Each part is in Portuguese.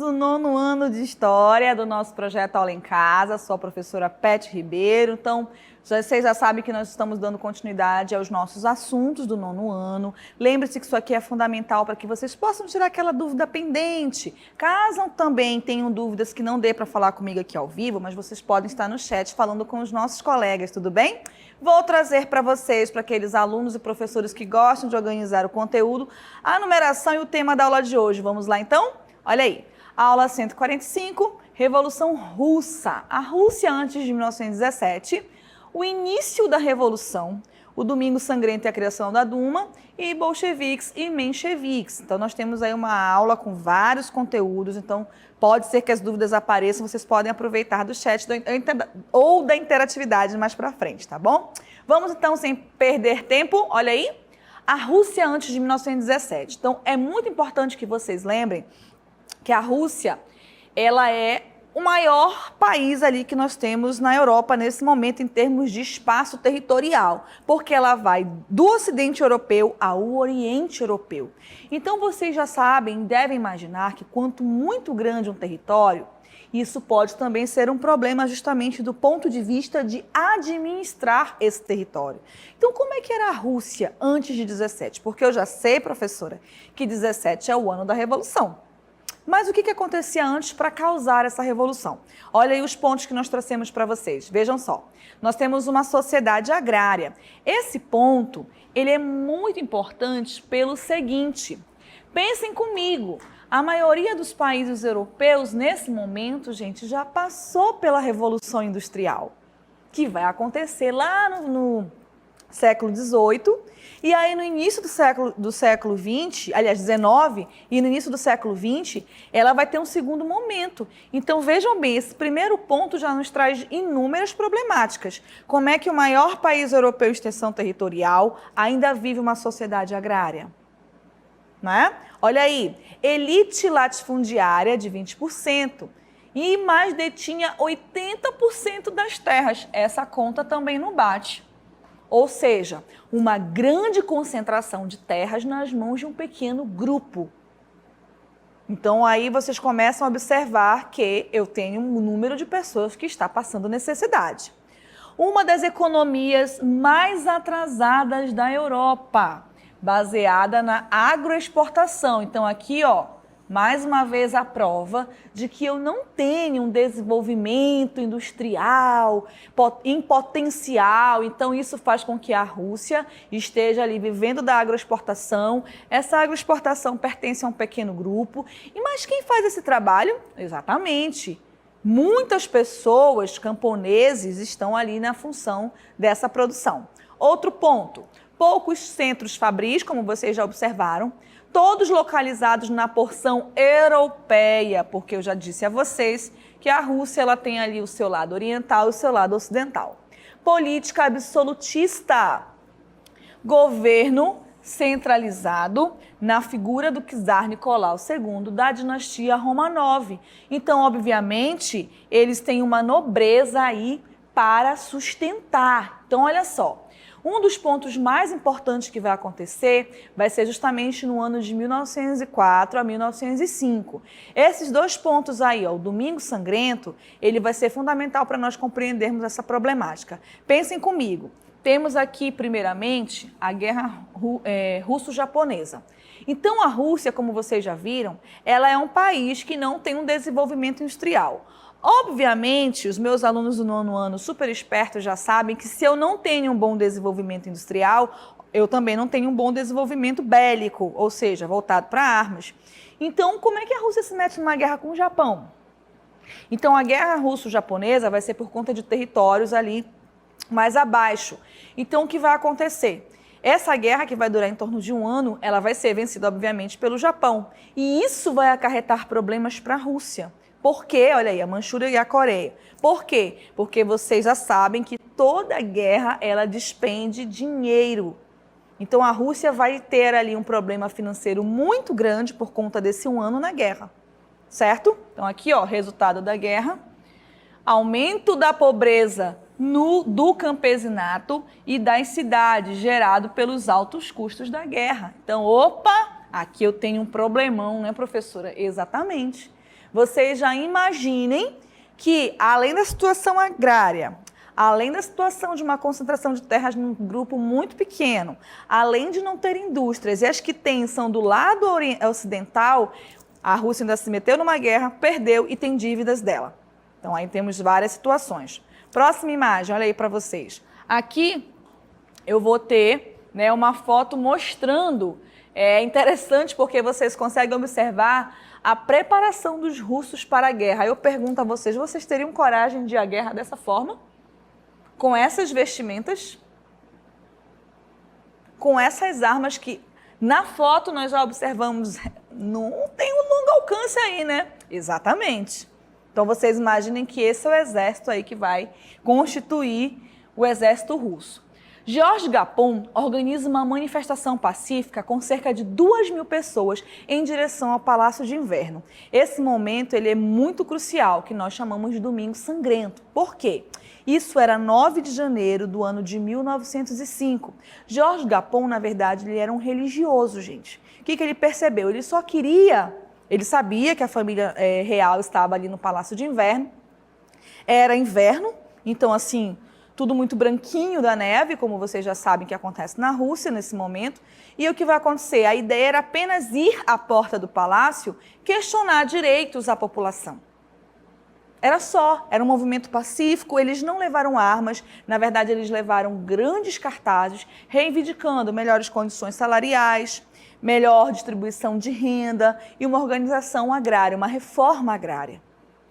do 9º ano de História do nosso projeto Aula em Casa. Sou a professora Pet Ribeiro. Então, vocês já sabem que nós estamos dando continuidade aos nossos assuntos do 9º ano. Lembre-se que isso aqui é fundamental para que vocês possam tirar aquela dúvida pendente. Caso também tenham dúvidas que não dê para falar comigo aqui ao vivo, mas vocês podem estar no chat falando com os nossos colegas, tudo bem? Vou trazer para vocês, para aqueles alunos e professores que gostam de organizar o conteúdo, a numeração e o tema da aula de hoje. Vamos lá então? Olha aí, aula 145, Revolução Russa. A Rússia antes de 1917, o início da Revolução, o Domingo Sangrento e a criação da Duma, e bolcheviques e mencheviques. Então nós temos aí uma aula com vários conteúdos, então pode ser que as dúvidas apareçam, vocês podem aproveitar do chat ou da interatividade mais para frente, tá bom? Vamos então, sem perder tempo, olha aí, a Rússia antes de 1917. Então é muito importante que vocês lembrem que a Rússia, ela é o maior país ali que nós temos na Europa nesse momento em termos de espaço territorial, porque ela vai do Ocidente Europeu ao Oriente Europeu. Então vocês já sabem, devem imaginar que quanto muito grande um território, isso pode também ser um problema justamente do ponto de vista de administrar esse território. Então como é que era a Rússia antes de 17? Porque eu já sei, professora, que 17 é o ano da Revolução. Mas o que acontecia antes para causar essa revolução? Olha aí os pontos que nós trouxemos para vocês. Vejam só, nós temos uma sociedade agrária. Esse ponto, ele é muito importante pelo seguinte. Pensem comigo, a maioria dos países europeus, nesse momento, gente, já passou pela Revolução Industrial, que vai acontecer lá no século XVIII, e aí no início do século XX, aliás, XIX, e no início do século XX, ela vai ter um segundo momento. Então vejam bem, esse primeiro ponto já nos traz inúmeras problemáticas. Como é que o maior país europeu em extensão territorial ainda vive uma sociedade agrária? Não é? Olha aí, elite latifundiária de 20%, e mais detinha 80% das terras. Essa conta também não bate. Ou seja, uma grande concentração de terras nas mãos de um pequeno grupo. Então aí vocês começam a observar que eu tenho um número de pessoas que está passando necessidade. Uma das economias mais atrasadas da Europa, baseada na agroexportação. Então aqui, ó, mais uma vez a prova de que eu não tenho um desenvolvimento industrial em potencial. Então isso faz com que a Rússia esteja ali vivendo da agroexportação. Essa agroexportação pertence a um pequeno grupo. Mas quem faz esse trabalho? Exatamente. Muitas pessoas, camponeses, estão ali na função dessa produção. Outro ponto, poucos centros fabris, como vocês já observaram, todos localizados na porção europeia, porque eu já disse a vocês que a Rússia ela tem ali o seu lado oriental e o seu lado ocidental. Política absolutista, governo centralizado na figura do czar Nicolau II da dinastia Romanov. Então, obviamente, eles têm uma nobreza aí para sustentar. Então, olha só. Um dos pontos mais importantes que vai acontecer vai ser justamente no ano de 1904 a 1905. Esses dois pontos aí, ó, o Domingo Sangrento, ele vai ser fundamental para nós compreendermos essa problemática. Pensem comigo, temos aqui primeiramente a Guerra Russo-Japonesa. Então a Rússia, como vocês já viram, ela é um país que não tem um desenvolvimento industrial. Obviamente, os meus alunos do 9º ano super espertos já sabem que se eu não tenho um bom desenvolvimento industrial, eu também não tenho um bom desenvolvimento bélico, ou seja, voltado para armas. Então, como é que a Rússia se mete numa guerra com o Japão? Então, a guerra russo-japonesa vai ser por conta de territórios ali mais abaixo. Então, o que vai acontecer? Essa guerra, que vai durar em torno de um ano, ela vai ser vencida, obviamente, pelo Japão. E isso vai acarretar problemas para a Rússia. Por quê? Olha aí, a Manchúria e a Coreia. Por quê? Porque vocês já sabem que toda guerra, ela despende dinheiro. Então, a Rússia vai ter ali um problema financeiro muito grande por conta desse um ano na guerra. Certo? Então, aqui, ó, resultado da guerra. Aumento da pobreza do campesinato e das cidades, gerado pelos altos custos da guerra. Então, opa, aqui eu tenho um problemão, né, professora? Exatamente. vocês já imaginem que, além da situação agrária, além da situação de uma concentração de terras num grupo muito pequeno, além de não ter indústrias, e as que tem são do lado ocidental, a Rússia ainda se meteu numa guerra, perdeu e tem dívidas dela. Então, aí temos várias situações. Próxima imagem, olha aí para vocês. Aqui eu vou ter, né, uma foto mostrando, é interessante porque vocês conseguem observar a preparação dos russos para a guerra. Aí eu pergunto a vocês, vocês teriam coragem de ir à guerra dessa forma? Com essas vestimentas? Com essas armas que, na foto, nós já observamos, não tem um longo alcance aí, né? Exatamente. Então, vocês imaginem que esse é o exército aí que vai constituir o exército russo. Georges Gapon organiza uma manifestação pacífica com cerca de 2.000 pessoas em direção ao Palácio de Inverno. Esse momento ele é muito crucial, que nós chamamos de Domingo Sangrento. Por quê? Isso era 9 de janeiro do ano de 1905. Georges Gapon, na verdade, ele era um religioso, gente. O que ele percebeu? Ele só queria... Ele sabia que a família real estava ali no Palácio de Inverno. Era inverno, então assim... tudo muito branquinho da neve, como vocês já sabem que acontece na Rússia nesse momento. E o que vai acontecer? A ideia era apenas ir à porta do palácio, questionar direitos à população. Era um movimento pacífico, eles não levaram armas, na verdade eles levaram grandes cartazes, reivindicando melhores condições salariais, melhor distribuição de renda e uma organização agrária, uma reforma agrária.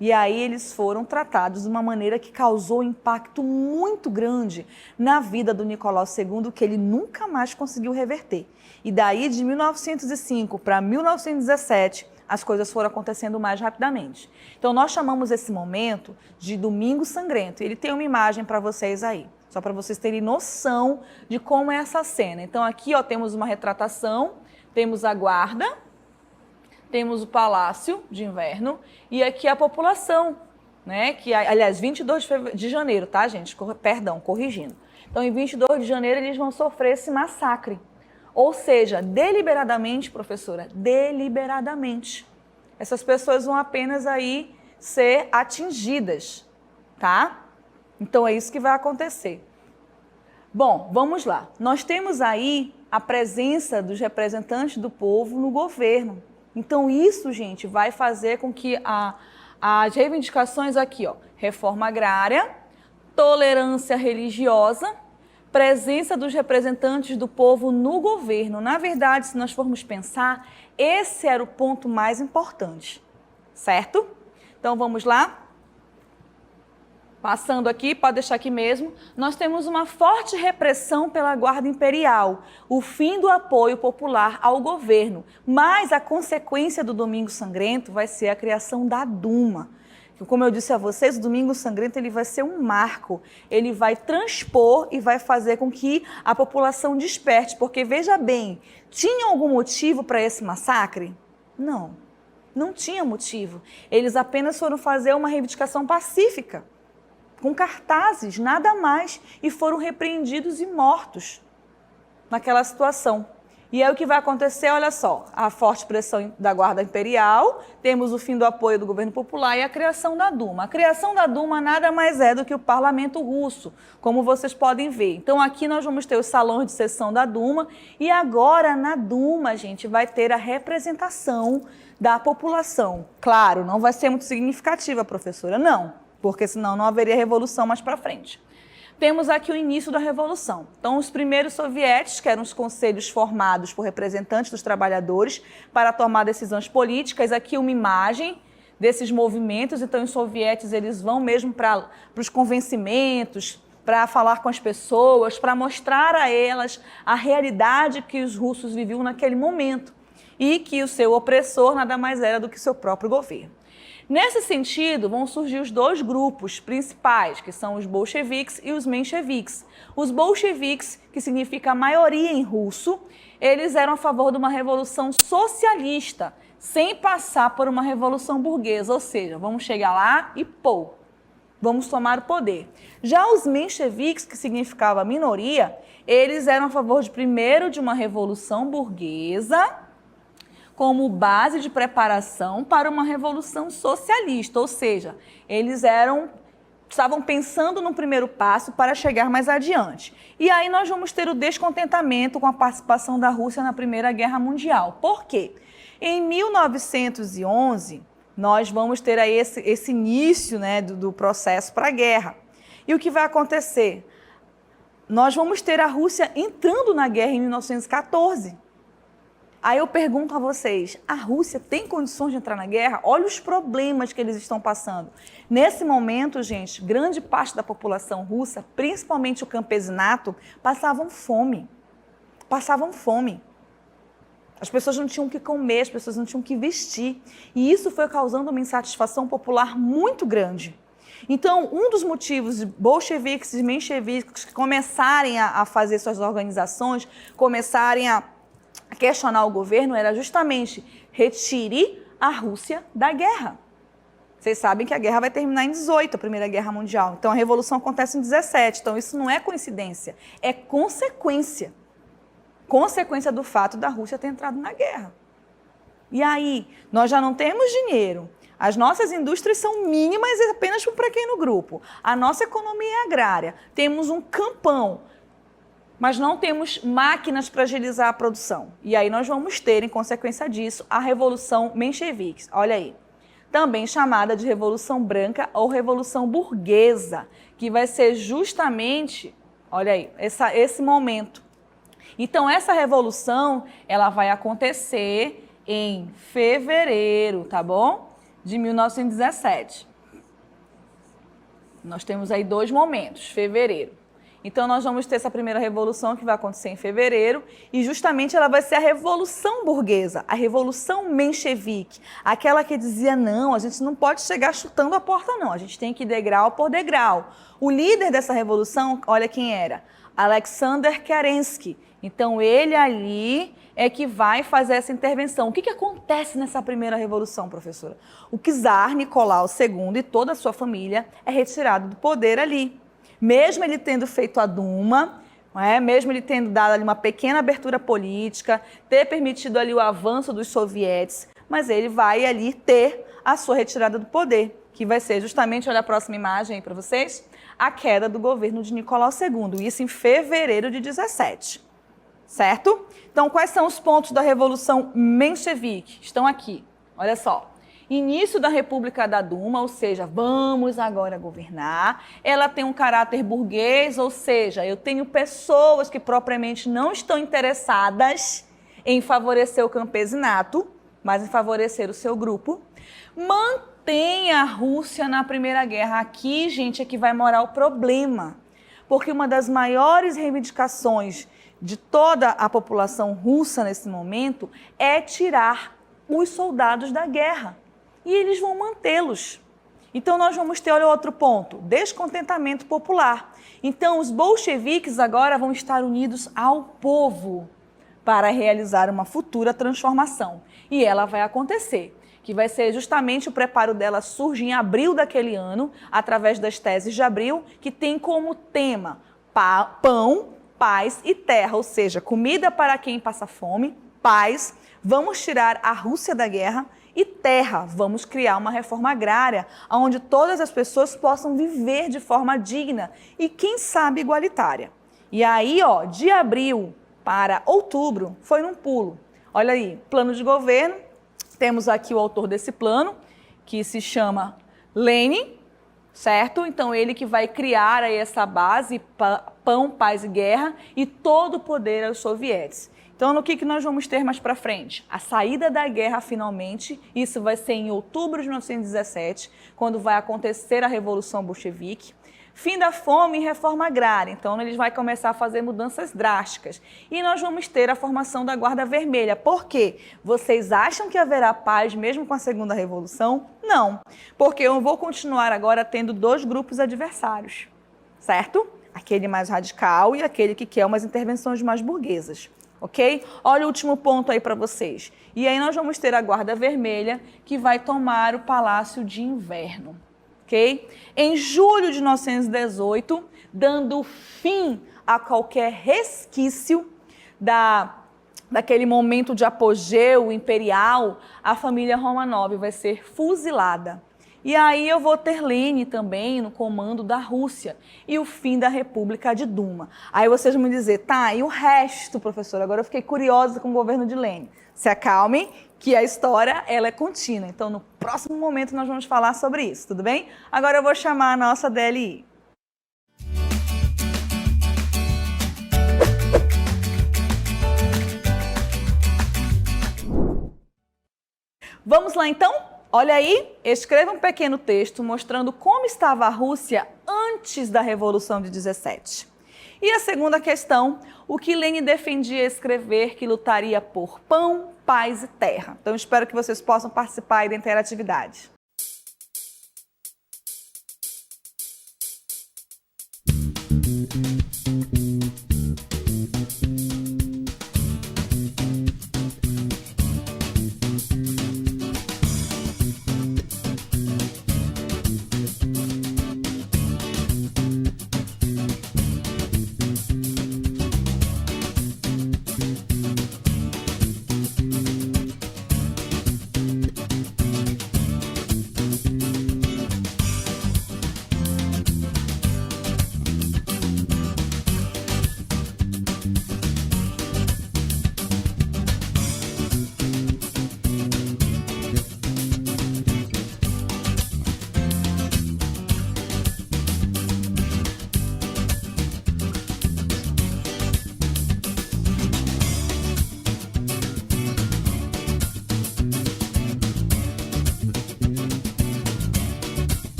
E aí eles foram tratados de uma maneira que causou um impacto muito grande na vida do Nicolau II, que ele nunca mais conseguiu reverter. E daí, de 1905 para 1917, as coisas foram acontecendo mais rapidamente. Então, nós chamamos esse momento de Domingo Sangrento. Ele tem uma imagem para vocês aí, só para vocês terem noção de como é essa cena. Então, aqui ó, temos uma retratação, temos a guarda, temos o Palácio de Inverno e aqui a população, né? Que, aliás, 22 de janeiro, tá, gente? Perdão, corrigindo. Então, em 22 de janeiro, eles vão sofrer esse massacre. Ou seja, deliberadamente, professora, deliberadamente. Essas pessoas vão apenas aí ser atingidas, tá? Então, é isso que vai acontecer. Bom, vamos lá. Nós temos aí a presença dos representantes do povo no governo. Então, isso, gente, vai fazer com que as reivindicações aqui, ó, reforma agrária, tolerância religiosa, presença dos representantes do povo no governo. Na verdade, se nós formos pensar, esse era o ponto mais importante, certo? Então, vamos lá? Passando aqui, pode deixar aqui mesmo, nós temos uma forte repressão pela Guarda Imperial, o fim do apoio popular ao governo, mas a consequência do Domingo Sangrento vai ser a criação da Duma. Como eu disse a vocês, o Domingo Sangrento ele vai ser um marco, ele vai transpor e vai fazer com que a população desperte, porque veja bem, tinha algum motivo para esse massacre? Não, não tinha motivo, eles apenas foram fazer uma reivindicação pacífica, com cartazes, nada mais, e foram repreendidos e mortos naquela situação. E aí o que vai acontecer, olha só, a forte pressão da Guarda Imperial, temos o fim do apoio do governo popular e a criação da Duma. A criação da Duma nada mais é do que o parlamento russo, como vocês podem ver. Então aqui nós vamos ter os salões de sessão da Duma e agora na Duma, gente, vai ter a representação da população. Claro, não vai ser muito significativa, professora, não. Porque senão não haveria revolução mais para frente. Temos aqui o início da revolução. Então, os primeiros sovietes, que eram os conselhos formados por representantes dos trabalhadores para tomar decisões políticas, aqui uma imagem desses movimentos. Então, os sovietes eles vão mesmo para os convencimentos, para falar com as pessoas, para mostrar a elas a realidade que os russos viviam naquele momento e que o seu opressor nada mais era do que seu próprio governo. Nesse sentido, vão surgir os dois grupos principais, que são os bolcheviques e os mencheviques. Os bolcheviques, que significa maioria em russo, eles eram a favor de uma revolução socialista, sem passar por uma revolução burguesa, ou seja, vamos chegar lá e vamos tomar o poder. Já os mencheviques, que significava minoria, eles eram a favor primeiro de uma revolução burguesa, como base de preparação para uma revolução socialista, ou seja, eles estavam pensando no primeiro passo para chegar mais adiante. E aí nós vamos ter o descontentamento com a participação da Rússia na Primeira Guerra Mundial. Por quê? Em 1911, nós vamos ter aí esse início, né, do processo para a guerra. E o que vai acontecer? Nós vamos ter a Rússia entrando na guerra em 1914. Aí eu pergunto a vocês, a Rússia tem condições de entrar na guerra? Olha os problemas que eles estão passando. Nesse momento, gente, grande parte da população russa, principalmente o campesinato, passavam fome. Passavam fome. As pessoas não tinham o que comer, as pessoas não tinham o que vestir. E isso foi causando uma insatisfação popular muito grande. Então, um dos motivos de bolcheviques e mencheviques começarem a fazer suas organizações, começarem a questionar o governo, era justamente retire a Rússia da guerra. Vocês sabem que a guerra vai terminar em 18, a Primeira Guerra Mundial. Então, a Revolução acontece em 17. Então, isso não é coincidência, é consequência. Consequência do fato da Rússia ter entrado na guerra. E aí, nós já não temos dinheiro. As nossas indústrias são mínimas apenas para um pequeno grupo. A nossa economia é agrária. Temos um campão, mas não temos máquinas para agilizar a produção. E aí nós vamos ter, em consequência disso, a Revolução Menchevique. Olha aí. Também chamada de Revolução Branca ou Revolução Burguesa, que vai ser justamente, olha aí, esse momento. Então, essa revolução, ela vai acontecer em fevereiro, tá bom? De 1917. Nós temos aí 2 momentos, fevereiro. Então, nós vamos ter essa primeira revolução que vai acontecer em fevereiro e justamente ela vai ser a Revolução Burguesa, a Revolução Menchevique, aquela que dizia, não, a gente não pode chegar chutando a porta, não, a gente tem que ir degrau por degrau. O líder dessa revolução, olha quem era, Alexander Kerensky. Então, ele ali é que vai fazer essa intervenção. O que acontece nessa primeira revolução, professora? O czar Nicolau II e toda a sua família é retirado do poder ali. Mesmo ele tendo feito a Duma, mesmo ele tendo dado ali uma pequena abertura política, ter permitido ali o avanço dos sovietes, mas ele vai ali ter a sua retirada do poder, que vai ser justamente, olha a próxima imagem aí para vocês, a queda do governo de Nicolau II, isso em fevereiro de 17. Certo? Então, quais são os pontos da Revolução Menchevique? Estão aqui, olha só. Início da República da Duma, ou seja, vamos agora governar. Ela tem um caráter burguês, ou seja, eu tenho pessoas que propriamente não estão interessadas em favorecer o campesinato, mas em favorecer o seu grupo. Mantém a Rússia na Primeira Guerra. Aqui, gente, é que vai morar o problema. Porque uma das maiores reivindicações de toda a população russa nesse momento é tirar os soldados da guerra. E eles vão mantê-los. Então, nós vamos ter, olha outro ponto, descontentamento popular. Então, os bolcheviques agora vão estar unidos ao povo para realizar uma futura transformação. E ela vai acontecer, que vai ser justamente o preparo dela surge em abril daquele ano, através das teses de abril, que tem como tema pão, paz e terra, ou seja, comida para quem passa fome, paz, vamos tirar a Rússia da guerra, e terra, vamos criar uma reforma agrária, onde todas as pessoas possam viver de forma digna e, quem sabe, igualitária. E aí, ó, de abril para outubro, foi num pulo. Olha aí, plano de governo, temos aqui o autor desse plano, que se chama Lenin, certo? Então, ele que vai criar aí essa base, pão, paz e guerra, e todo o poder aos sovietes. Então, no que nós vamos ter mais para frente? A saída da guerra, finalmente, isso vai ser em outubro de 1917, quando vai acontecer a Revolução Bolchevique. Fim da fome e reforma agrária. Então, eles vão começar a fazer mudanças drásticas. E nós vamos ter a formação da Guarda Vermelha. Por quê? Vocês acham que haverá paz mesmo com a Segunda Revolução? Não. Porque eu vou continuar agora tendo 2 grupos adversários, certo? Aquele mais radical e aquele que quer umas intervenções mais burguesas. Ok? Olha o último ponto aí para vocês. E aí nós vamos ter a Guarda Vermelha, que vai tomar o Palácio de Inverno. Ok? Em julho de 1918, dando fim a qualquer resquício da daquele momento de apogeu imperial, a família Romanov vai ser fuzilada. E aí eu vou ter Lênin também no comando da Rússia e o fim da República de Duma. Aí vocês vão me dizer, tá, e o resto, professor? Agora eu fiquei curiosa com o governo de Lênin. Se acalmem, que a história ela é contínua. Então, no próximo momento nós vamos falar sobre isso, tudo bem? Agora eu vou chamar a nossa DLI. Vamos lá então? Olha aí, escreva um pequeno texto mostrando como estava a Rússia antes da Revolução de 17. E a segunda questão, o que Lênin defendia escrever que lutaria por pão, paz e terra. Então espero que vocês possam participar aí da interatividade.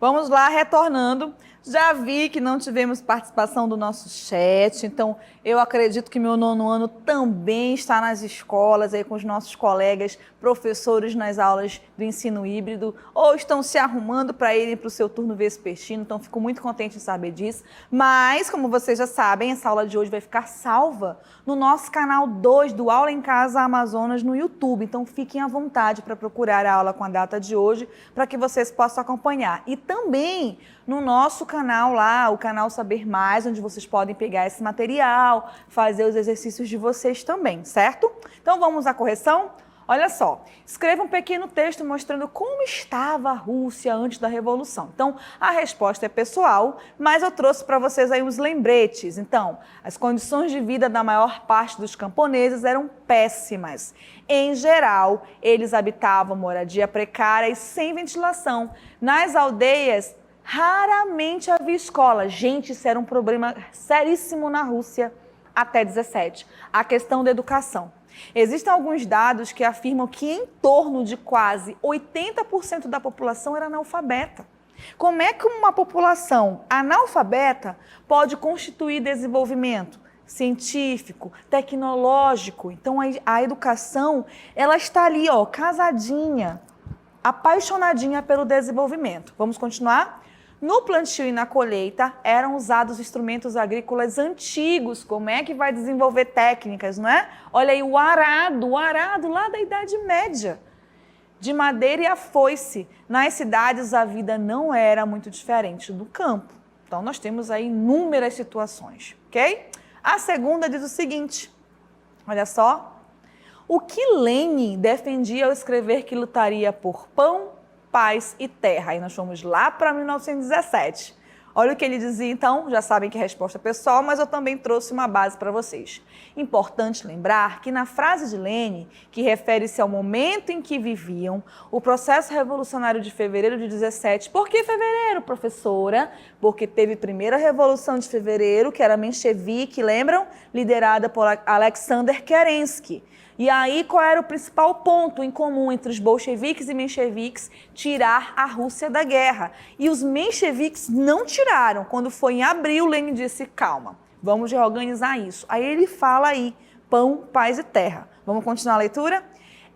Vamos lá, retornando. Já vi que não tivemos participação do nosso chat, então eu acredito que meu nono ano também está nas escolas, aí com os nossos colegas professores nas aulas do ensino híbrido, ou estão se arrumando para irem para o seu turno vespertino, então fico muito contente em saber disso. Mas, como vocês já sabem, essa aula de hoje vai ficar salva no nosso canal 2 do Aula em Casa Amazonas no YouTube, então fiquem à vontade para procurar a aula com a data de hoje, para que vocês possam acompanhar. E também no nosso canal lá, o canal Saber Mais, onde vocês podem pegar esse material, fazer os exercícios de vocês também, certo? Então vamos à correção? Olha só, escreva um pequeno texto mostrando como estava a Rússia antes da Revolução. Então, a resposta é pessoal, mas eu trouxe para vocês aí uns lembretes. Então, as condições de vida da maior parte dos camponeses eram péssimas. Em geral, eles habitavam moradia precária e sem ventilação. Nas aldeias, raramente havia escola. Gente, isso era um problema seríssimo na Rússia até 17. A questão da educação. Existem alguns dados que afirmam que em torno de quase 80% da população era analfabeta. Como é que uma população analfabeta pode constituir desenvolvimento científico, tecnológico? Então a educação, ela está ali, ó, casadinha, apaixonadinha pelo desenvolvimento. Vamos continuar? No plantio e na colheita eram usados instrumentos agrícolas antigos. Como é que vai desenvolver técnicas, não é? Olha aí o arado lá da Idade Média. De madeira e a foice. Nas cidades a vida não era muito diferente do campo. Então nós temos aí inúmeras situações, ok? A segunda diz o seguinte, olha só. O que Lenin defendia ao escrever que lutaria por pão, paz e terra. Aí nós fomos lá para 1917. Olha o que ele dizia, então, já sabem que é resposta pessoal, mas eu também trouxe uma base para vocês. Importante lembrar que na frase de Lenin, que refere-se ao momento em que viviam, o processo revolucionário de fevereiro de 17, por que fevereiro, professora? Porque teve a primeira revolução de fevereiro, que era menchevique, lembram? Liderada por Alexander Kerensky. E aí, qual era o principal ponto em comum entre os bolcheviques e mencheviques? Tirar a Rússia da guerra. E os mencheviques não tiraram. Quando foi em abril, Lenin disse, calma, vamos reorganizar isso. Aí ele fala aí, pão, paz e terra. Vamos continuar a leitura?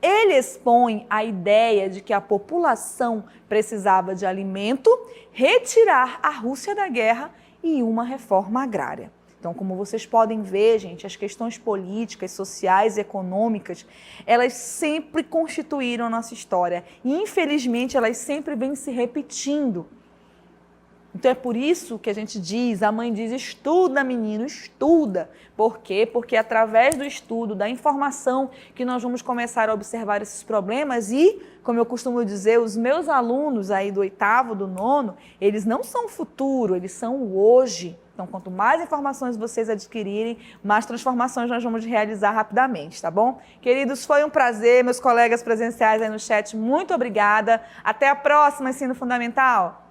Ele expõe a ideia de que a população precisava de alimento, retirar a Rússia da guerra e uma reforma agrária. Então, como vocês podem ver, gente, as questões políticas, sociais e econômicas, elas sempre constituíram a nossa história. E, infelizmente, elas sempre vêm se repetindo. Então, é por isso que a gente diz, a mãe diz, estuda, menino, estuda. Por quê? Porque é através do estudo, da informação, que nós vamos começar a observar esses problemas e, como eu costumo dizer, os meus alunos aí do 8º, do 9º, eles não são o futuro, eles são o hoje. Então, quanto mais informações vocês adquirirem, mais transformações nós vamos realizar rapidamente, tá bom? Queridos, foi um prazer, meus colegas presenciais aí no chat, muito obrigada. Até a próxima, Ensino Fundamental!